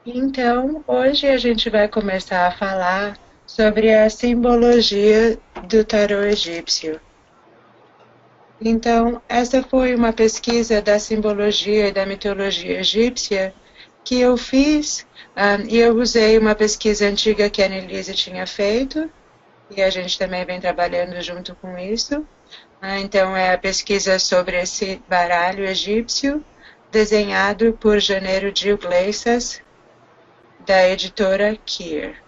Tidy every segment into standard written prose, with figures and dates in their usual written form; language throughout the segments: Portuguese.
Então, hoje a gente vai começar a falar sobre a simbologia do tarô egípcio. Então, essa foi uma pesquisa da simbologia e da mitologia egípcia que eu fiz, e eu usei uma pesquisa antiga que a Annelise tinha feito, e a gente também vem trabalhando junto com isso. Então, é a pesquisa sobre esse baralho egípcio, desenhado por Janeiro de Iglesias, da editora Kier.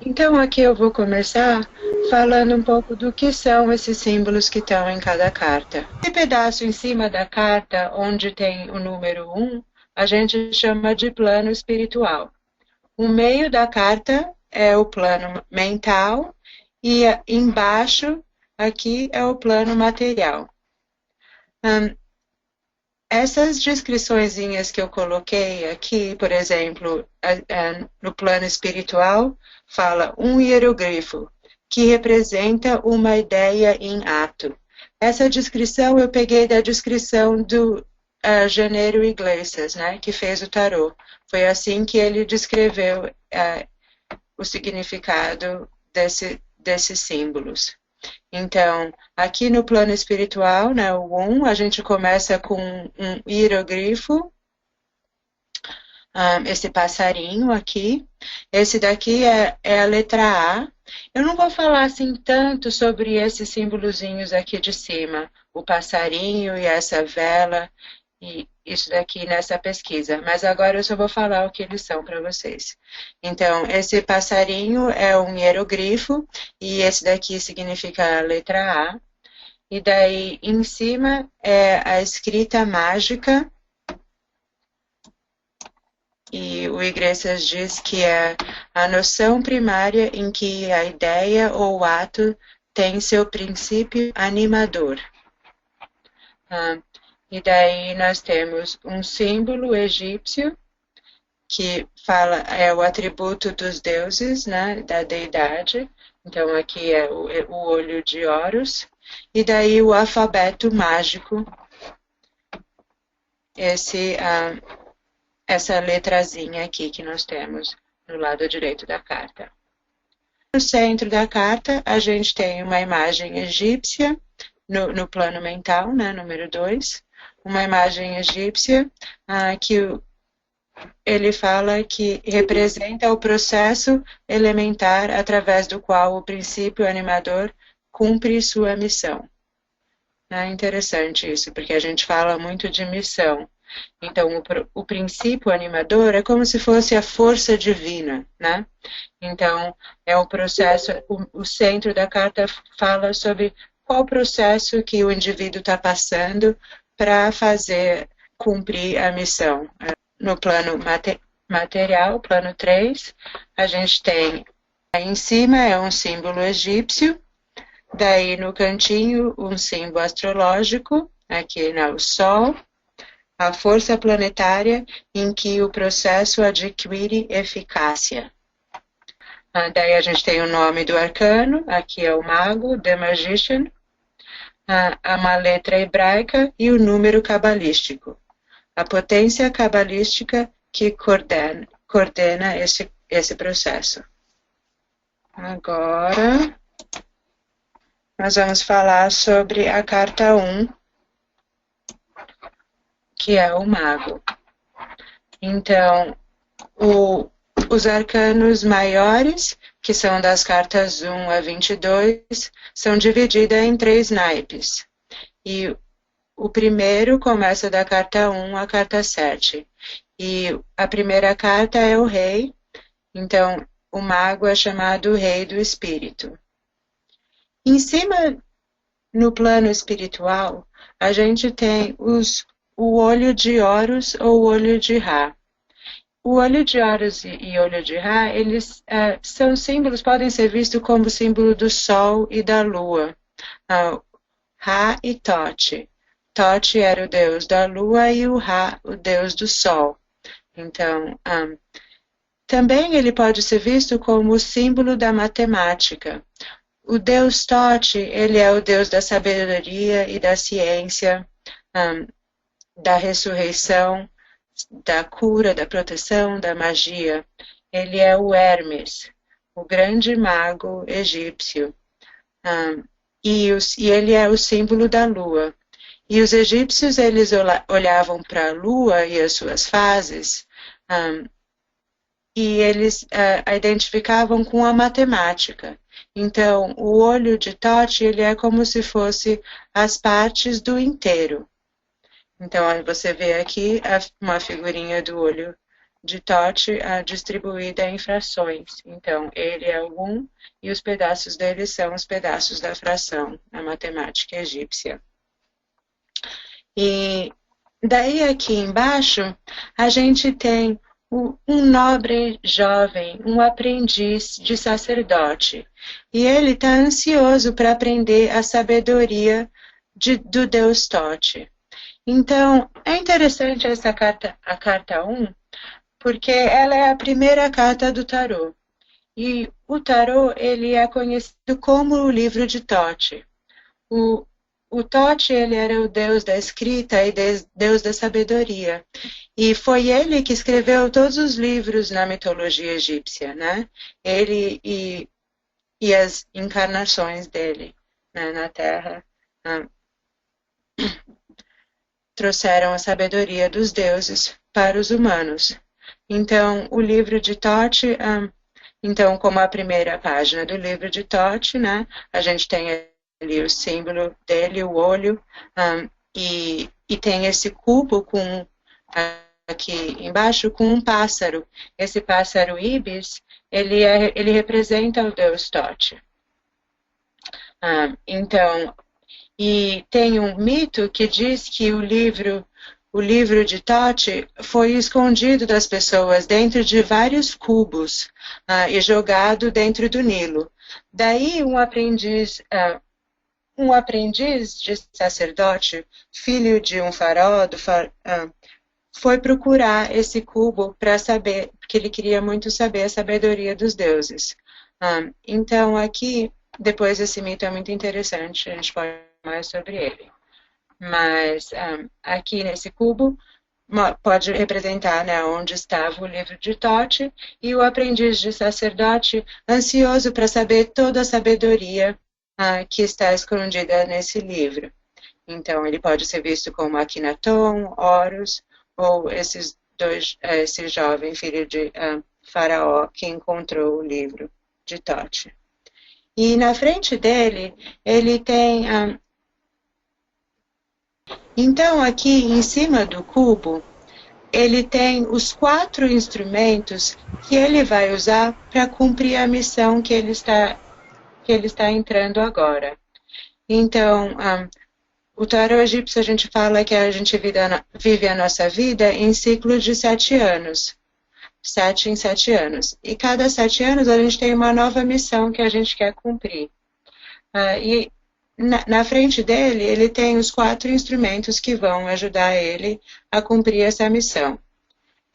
Então, aqui eu vou começar falando um pouco do que são esses símbolos que estão em cada carta. Esse pedaço em cima da carta, onde tem o número 1, a gente chama de plano espiritual. O meio da carta é o plano mental e embaixo aqui é o plano material. Essas descriçõezinhas que eu coloquei aqui, por exemplo, no plano espiritual, fala um hieroglifo, que representa uma ideia em ato. Essa descrição eu peguei da descrição do Janeiro Iglesias, né, que fez o tarô. Foi assim que ele descreveu o significado desses símbolos. Então, aqui no plano espiritual, né, o 1, a gente começa com um hierogrifo, esse passarinho aqui. Esse daqui é a letra A. Eu não vou falar assim tanto sobre esses símbolozinhos aqui de cima, o passarinho e essa vela, e isso daqui nessa pesquisa, mas agora eu só vou falar o que eles são para vocês. Então, esse passarinho é um hierogrifo, e esse daqui significa a letra A, e daí em cima é a escrita mágica, e o Iglesias diz que é a noção primária em que a ideia ou o ato tem seu princípio animador. E daí nós temos um símbolo egípcio, que fala, é o atributo dos deuses, né, da deidade. Então aqui é o olho de Horus. E daí o alfabeto mágico, essa letrazinha aqui que nós temos no lado direito da carta. No centro da carta, a gente tem uma imagem egípcia, no plano mental, né, número 2, uma imagem egípcia que ele fala que representa o processo elementar através do qual o princípio animador cumpre sua missão. É interessante isso, porque a gente fala muito de missão. Então, o princípio animador é como se fosse a força divina, né? Então, é o processo, o centro da carta fala sobre qual processo que o indivíduo está passando para fazer cumprir a missão. No plano material, plano 3, a gente tem, aí em cima é um símbolo egípcio, daí no cantinho um símbolo astrológico, aqui o Sol, a força planetária em que o processo adquire eficácia. Daí a gente tem o nome do arcano, aqui é o mago, The Magician, uma letra hebraica e o número cabalístico. A potência cabalística que coordena esse processo. Agora, nós vamos falar sobre a carta 1, que é o mago. Então, os arcanos maiores, que são das cartas 1 a 22, são divididos em 3 naipes. E o primeiro começa da carta 1 à carta 7. E a primeira carta é o rei, então o mago é chamado rei do espírito. Em cima, no plano espiritual, a gente tem o olho de Horus ou o olho de Ra. O olho de Horus e olho de Ra, eles são símbolos, podem ser vistos como símbolo do Sol e da Lua. Ra e Tote. Tote era o deus da Lua e o Ra, o deus do Sol. Então, também ele pode ser visto como o símbolo da matemática. o Deus Tote, ele é o Deus da sabedoria e da ciência, da ressurreição, da cura, da proteção, da magia. Ele é o Hermes, o grande mago egípcio. E ele é o símbolo da lua. E os egípcios, eles olhavam para a lua e as suas fases, e eles a identificavam com a matemática. Então, o olho de Tote, ele é como se fosse as partes do inteiro. Então, você vê aqui uma figurinha do olho de Tote distribuída em frações. Então, ele é o 1 e os pedaços dele são os pedaços da fração, na matemática egípcia. E daí aqui embaixo, a gente tem um nobre jovem, um aprendiz de sacerdote. E ele está ansioso para aprender a sabedoria do Deus Tote. Então, é interessante essa carta, a carta 1, porque ela é a primeira carta do tarô. E o tarô, ele é conhecido como o livro de Tote. O Tote, ele era o deus da escrita e deus da sabedoria. E foi ele que escreveu todos os livros na mitologia egípcia, né? Ele e as encarnações dele, né, na Terra trouxeram a sabedoria dos deuses para os humanos. Então, o livro de Tote, então, como a primeira página do livro de Tote, né, a gente tem ali o símbolo dele, o olho, e tem esse cubo com, aqui embaixo, com um pássaro. Esse pássaro Ibis, ele representa o deus Tote. Então, e tem um mito que diz que o livro de Tote foi escondido das pessoas dentro de vários cubos e jogado dentro do Nilo. Daí um aprendiz de sacerdote, filho de um faraó, foi procurar esse cubo para saber, porque ele queria muito saber a sabedoria dos deuses. Então aqui, depois esse mito é muito interessante, a gente pode falar mais sobre ele. Mas aqui nesse cubo pode representar, né, onde estava o livro de Tote e o aprendiz de sacerdote ansioso para saber toda a sabedoria que está escondida nesse livro. Então, ele pode ser visto como Akhenaton, Horus, ou esse jovem filho de Faraó que encontrou o livro de Tote. E na frente dele, ele tem... então, aqui em cima do cubo, ele tem os 4 instrumentos que ele vai usar para cumprir a missão que ele está entrando agora. Então, o tarô egípcio, a gente fala que a gente vive a nossa vida em ciclos de 7 anos. 7 em 7 anos. E cada 7 anos a gente tem uma nova missão que a gente quer cumprir. E na frente dele, ele tem os 4 instrumentos que vão ajudar ele a cumprir essa missão.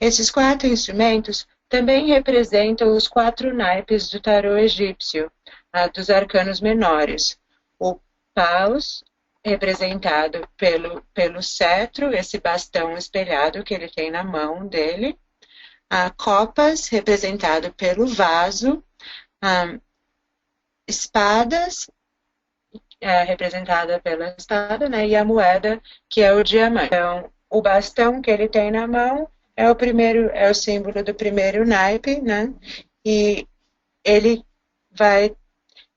Esses 4 instrumentos também representam os 4 naipes do tarô egípcio, dos arcanos menores. O paus, representado pelo cetro, esse bastão espelhado que ele tem na mão dele. A copas, representado pelo vaso. Espadas, representada pela espada, né, e a moeda, que é o diamante. Então, o bastão que ele tem na mão é o símbolo do primeiro naipe, né, e ele vai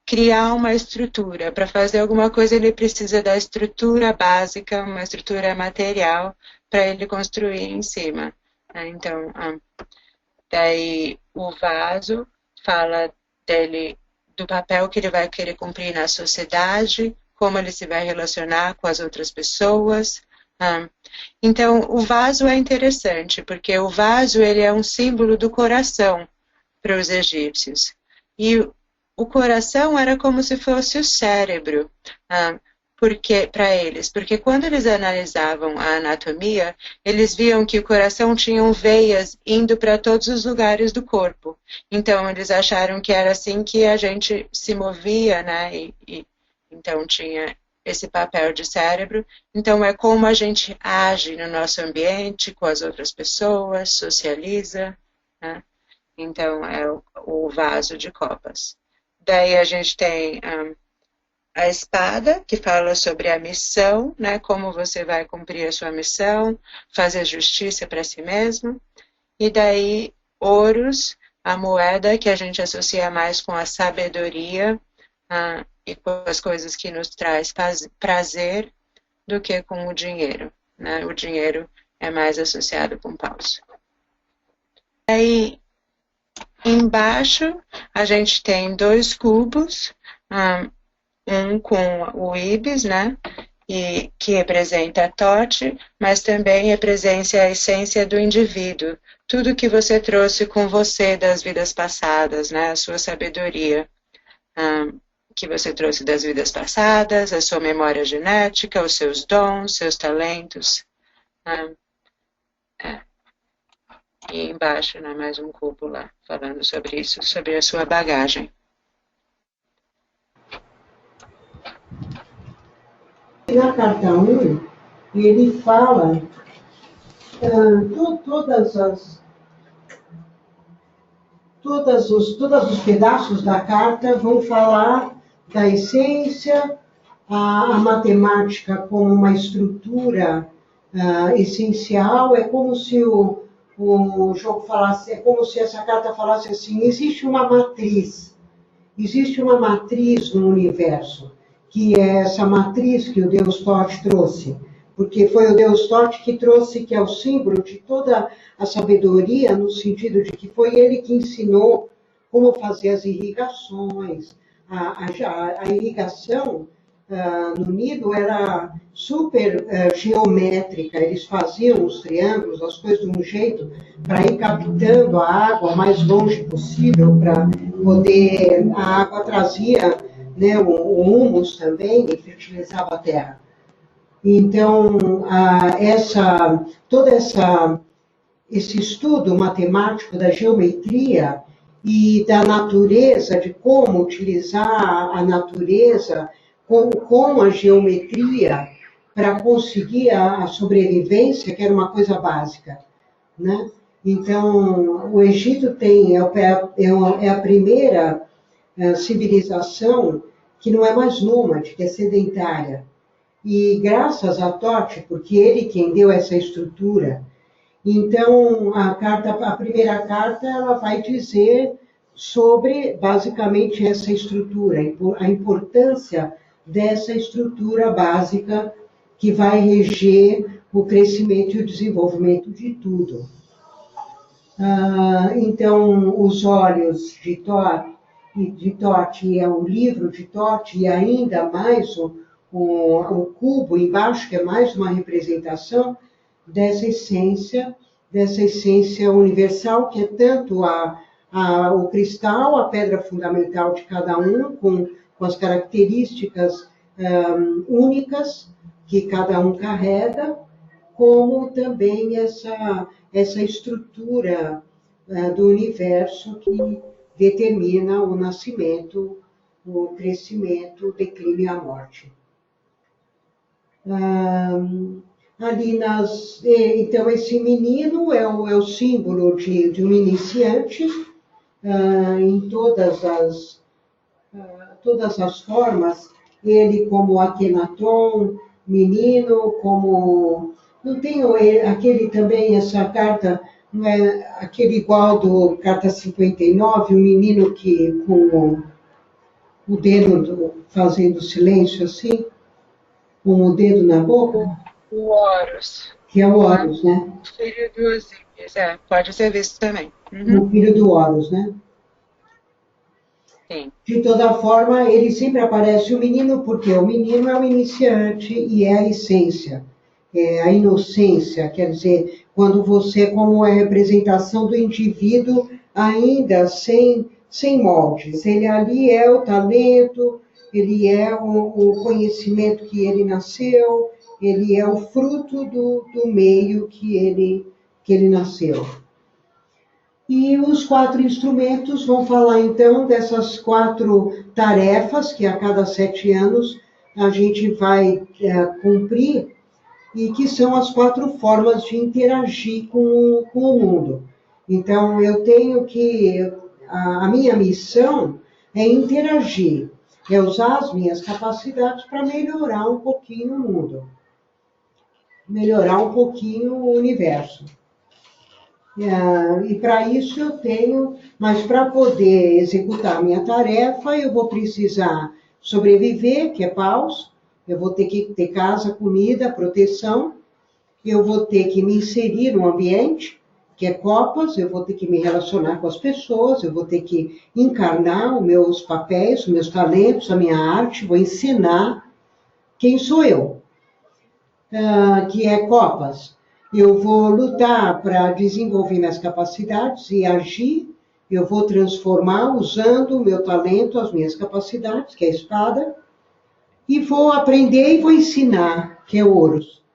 criar uma estrutura. Para fazer alguma coisa, ele precisa da estrutura básica, uma estrutura material, para ele construir em cima. Então, daí o vaso fala dele, do papel que ele vai querer cumprir na sociedade, como ele se vai relacionar com as outras pessoas. Então, o vaso é interessante, porque o vaso ele é um símbolo do coração para os egípcios. E o coração era como se fosse o cérebro. para eles, porque quando eles analisavam a anatomia, eles viam que o coração tinha veias indo para todos os lugares do corpo. Então, eles acharam que era assim que a gente se movia, né? Então, tinha esse papel de cérebro. Então, é como a gente age no nosso ambiente, com as outras pessoas, socializa, né? Então, é o vaso de copas. Daí a gente tem a espada, que fala sobre a missão, né? Como você vai cumprir a sua missão, fazer justiça para si mesmo. E daí, ouros, a moeda, que a gente associa mais com a sabedoria e com as coisas que nos traz prazer do que com o dinheiro, né? O dinheiro é mais associado com paus. Aí, embaixo, a gente tem 2 cubos, um com o Ibis, né? E que representa a Tote, mas também representa a essência do indivíduo. Tudo que você trouxe com você das vidas passadas, né? A sua sabedoria que você trouxe das vidas passadas, a sua memória genética, os seus dons, seus talentos. E embaixo, né, mais um cubo lá, falando sobre isso, sobre a sua bagagem. Na carta 1, ele fala todos os pedaços da carta vão falar da essência, a matemática como uma estrutura essencial. É como se o jogo falasse, é como se essa carta falasse assim: existe uma matriz no universo, que é essa matriz que o Deus Tote trouxe, porque foi o Deus Tote que trouxe, que é o símbolo de toda a sabedoria, no sentido de que foi ele que ensinou como fazer as irrigações. A irrigação no Nilo era super geométrica, eles faziam os triângulos, as coisas de um jeito para ir captando a água o mais longe possível, para poder, a água trazia, né, o humus também e fertilizava a terra. Então, todo esse estudo matemático da geometria e da natureza, de como utilizar a natureza com a geometria para conseguir a sobrevivência, que era uma coisa básica, né? Então, o Egito é a primeira civilização que não é mais nômade, que é sedentária. E graças a Tote, porque ele quem deu essa estrutura. Então, a primeira carta, ela vai dizer sobre, basicamente, essa estrutura, a importância dessa estrutura básica que vai reger o crescimento e o desenvolvimento de tudo. Então, os olhos de Tote é o livro de Tote, e ainda mais o cubo embaixo, que é mais uma representação dessa essência universal, que é tanto o cristal, a pedra fundamental de cada um, com as características únicas que cada um carrega, como também essa estrutura do universo que determina o nascimento, o crescimento, o declínio e a morte. Então, esse menino é o símbolo de um iniciante em todas as formas. Ele como Akhenaton, menino, como... Não tem aquele também, essa carta, não é aquele igual do carta 59, o menino que com o dedo fazendo silêncio assim, com o dedo na boca? O Horus. Que é o Horus, né? O filho do Osíris, pode ser visto também. O filho do Horus, né? Sim. De toda forma, ele sempre aparece o menino, porque o menino é o iniciante e é a essência, é a inocência, quer dizer, quando você, como é a representação do indivíduo ainda sem moldes, ele ali é o talento, ele é o conhecimento que ele nasceu, ele é o fruto do meio que ele nasceu. E os 4 instrumentos vão falar, então, dessas 4 tarefas que a cada 7 anos a gente vai cumprir, e que são as 4 formas de interagir com o mundo. Então, eu tenho que... A minha missão é interagir, é usar as minhas capacidades para melhorar um pouquinho o mundo, melhorar um pouquinho o universo. E para isso eu tenho, mas para poder executar a minha tarefa, eu vou precisar sobreviver, que é paus, eu vou ter que ter casa, comida, proteção, eu vou ter que me inserir no ambiente, que é copas, eu vou ter que me relacionar com as pessoas, eu vou ter que encarnar os meus papéis, os meus talentos, a minha arte, vou ensinar quem sou eu, que é copas. Eu vou lutar para desenvolver minhas capacidades e agir, eu vou transformar usando o meu talento, as minhas capacidades, que é a espada, e vou aprender e vou ensinar, que é o ouros.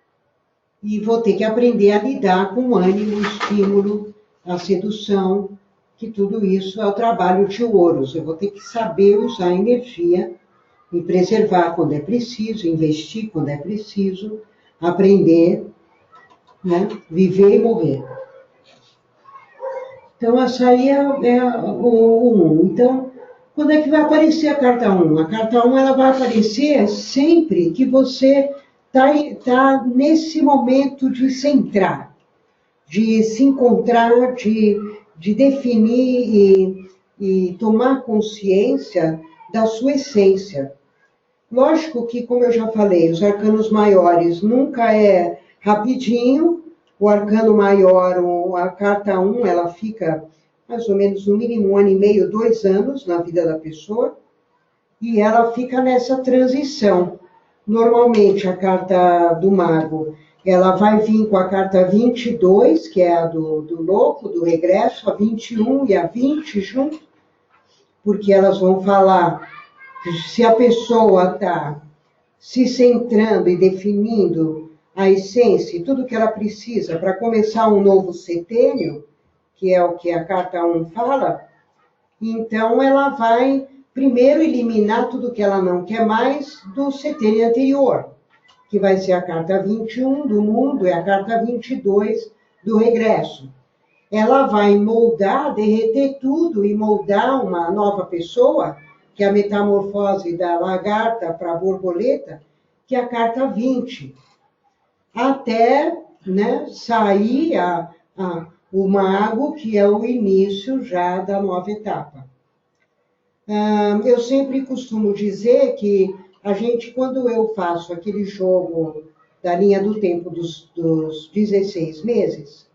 E vou ter que aprender a lidar com o ânimo, o estímulo, a sedução, que tudo isso é o trabalho de ouros. Eu vou ter que saber usar a energia e preservar quando é preciso, investir quando é preciso, aprender, né? Viver e morrer. Então, essa aí é o 1. Então, quando é que vai aparecer a carta 1? A carta 1 ela vai aparecer sempre que você está nesse momento de centrar, de se encontrar, de definir e tomar consciência da sua essência. Lógico que, como eu já falei, os arcanos maiores nunca é rapidinho. O arcano maior, a carta 1, ela fica mais ou menos no mínimo 1 ano e meio, 2 anos na vida da pessoa, e ela fica nessa transição. Normalmente a carta do mago, ela vai vir com a carta 22, que é a do louco, do regresso, a 21 e a 20 junto, porque elas vão falar se a pessoa está se centrando e definindo a essência e tudo que ela precisa para começar um novo setênio, que é o que a carta 1 fala, então ela vai primeiro eliminar tudo que ela não quer mais do setênio anterior, que vai ser a carta 21 do mundo e a carta 22 do regresso. Ela vai moldar, derreter tudo e moldar uma nova pessoa, que é a metamorfose da lagarta para a borboleta, que é a carta 20. Até, né, sair o mago, que é o início já da nova etapa. Eu sempre costumo dizer que a gente, quando eu faço aquele jogo da linha do tempo dos 16 meses,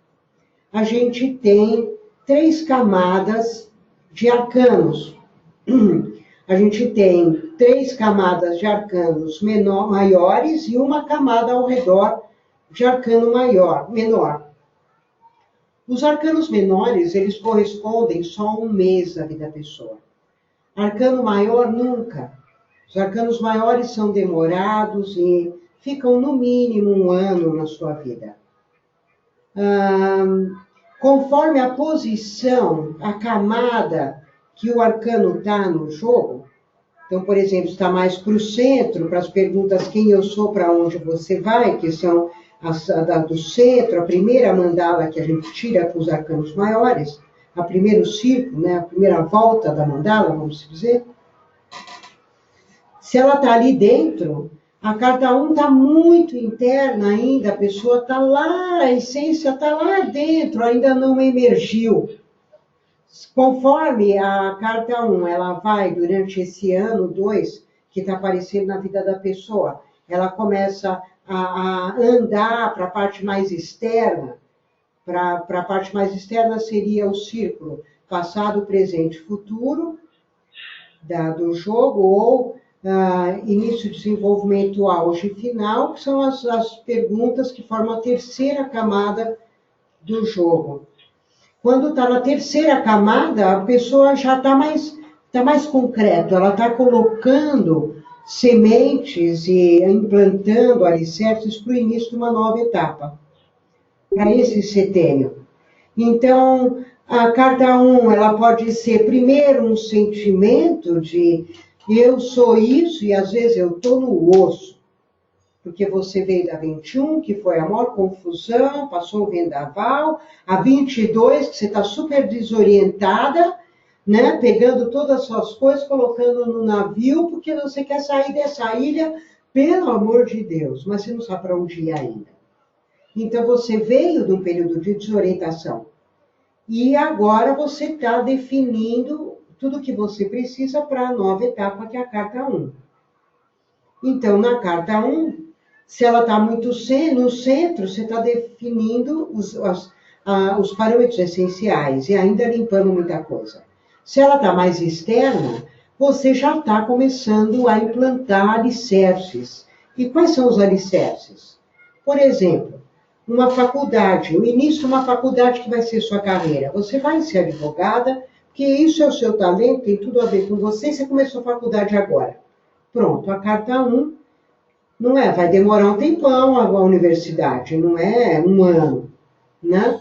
a gente tem 3 camadas de arcanos. A gente tem 3 camadas de arcanos maiores e uma camada ao redor de arcano menor. Os arcanos menores, eles correspondem só a 1 mês da vida da pessoa. Arcano maior, nunca. Os arcanos maiores são demorados e ficam no mínimo 1 ano na sua vida. Conforme a posição, a camada que o arcano está no jogo, então, por exemplo, está mais para o centro, para as perguntas quem eu sou, para onde você vai, que são a do centro, a primeira mandala que a gente tira com os arcanos maiores, a primeiro círculo, né, a primeira volta da mandala, vamos dizer. Se ela está ali dentro, a carta 1 está muito interna ainda, a pessoa está lá, a essência está lá dentro, ainda não emergiu. Conforme a carta 1, ela vai, durante esse ano, 2, que está aparecendo na vida da pessoa, ela começa a andar para a parte mais externa. Para a parte mais externa seria o círculo passado, presente, futuro do jogo, ou início, desenvolvimento, auge e final, que são as perguntas que formam a terceira camada do jogo. Quando está na terceira camada, a pessoa já está mais Tá mais concreto, ela está colocando sementes e implantando alicerces para o início de uma nova etapa, para esse setênio. Então, a carta 1, ela pode ser primeiro um sentimento de eu sou isso e às vezes eu estou no osso, porque você veio da 21, que foi a maior confusão, passou o vendaval, a 22, que você está super desorientada, né, pegando todas as suas coisas, colocando no navio, porque você quer sair dessa ilha, pelo amor de Deus, mas você não sabe para onde ir ainda. Então, você veio de um período de desorientação. E agora você está definindo tudo o que você precisa para a nova etapa, que é a carta 1. Então, na carta 1, se ela está muito no centro, você está definindo os parâmetros essenciais e ainda limpando muita coisa. Se ela está mais externa, você já está começando a implantar alicerces. E quais são os alicerces? Por exemplo, uma faculdade, o início de uma faculdade que vai ser sua carreira. Você vai ser advogada, porque isso é o seu talento, tem tudo a ver com você, você começou a faculdade agora. Pronto, a carta 1, não é, vai demorar um tempão a universidade, não é um ano, né?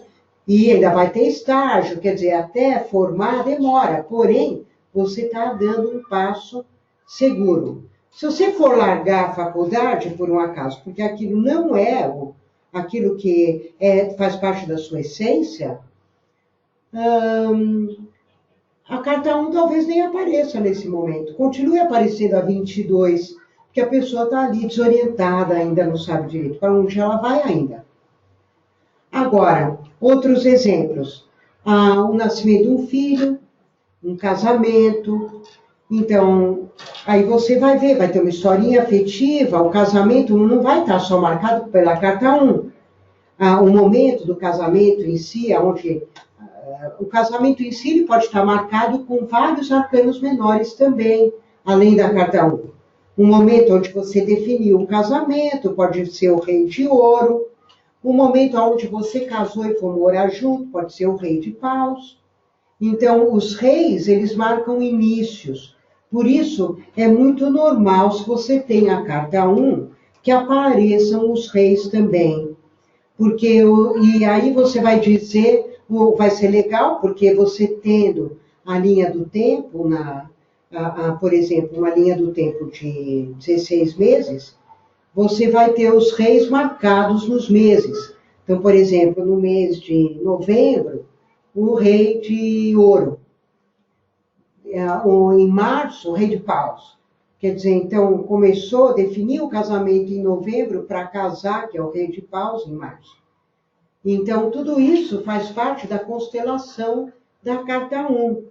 E ainda vai ter estágio, quer dizer, até formar demora, porém, você está dando um passo seguro. Se você for largar a faculdade, por um acaso, porque aquilo não é aquilo que faz parte da sua essência, a carta 1 talvez nem apareça nesse momento. Continue aparecendo a 22, porque a pessoa está ali desorientada, ainda não sabe direito para onde ela vai ainda. Agora, outros exemplos. O nascimento de um filho, um casamento. Então, aí você vai ver, vai ter uma historinha afetiva, o casamento não vai estar só marcado pela carta 1. O momento do casamento em si, onde o casamento em si ele pode estar marcado com vários arcanos menores também, além da carta 1. Um momento onde você definiu o casamento, pode ser o rei de ouro. Um momento onde você casou e foi morar junto, pode ser o rei de paus. Então, os reis, eles marcam inícios. Por isso, é muito normal, se você tem a carta 1, que apareçam os reis também. Porque, e aí você vai dizer, vai ser legal, porque você tendo a linha do tempo, por exemplo, uma linha do tempo de 16 meses, você vai ter os reis marcados nos meses. Então, por exemplo, no mês de novembro, o rei de ouro. Em março, o rei de paus. Quer dizer, então, definiu o casamento em novembro para casar, que é o rei de paus, em março. Então, tudo isso faz parte da constelação da carta 1.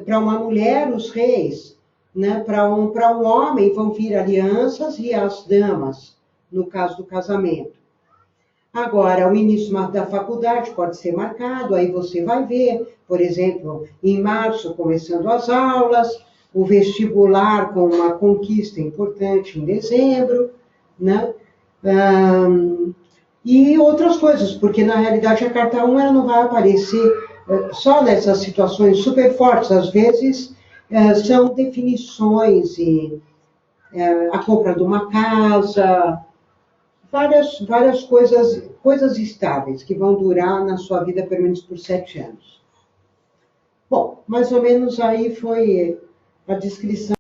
Para uma mulher, os reis. Né? Para um homem, vão vir alianças e as damas, no caso do casamento. Agora, o início da faculdade pode ser marcado, aí você vai ver, por exemplo, em março, começando as aulas, o vestibular com uma conquista importante em dezembro, né? E outras coisas, porque na realidade a carta 1 ela não vai aparecer só nessas situações super fortes, às vezes são definições e a compra de uma casa, várias coisas estáveis que vão durar na sua vida pelo menos por 7 anos. Bom, mais ou menos aí foi a descrição.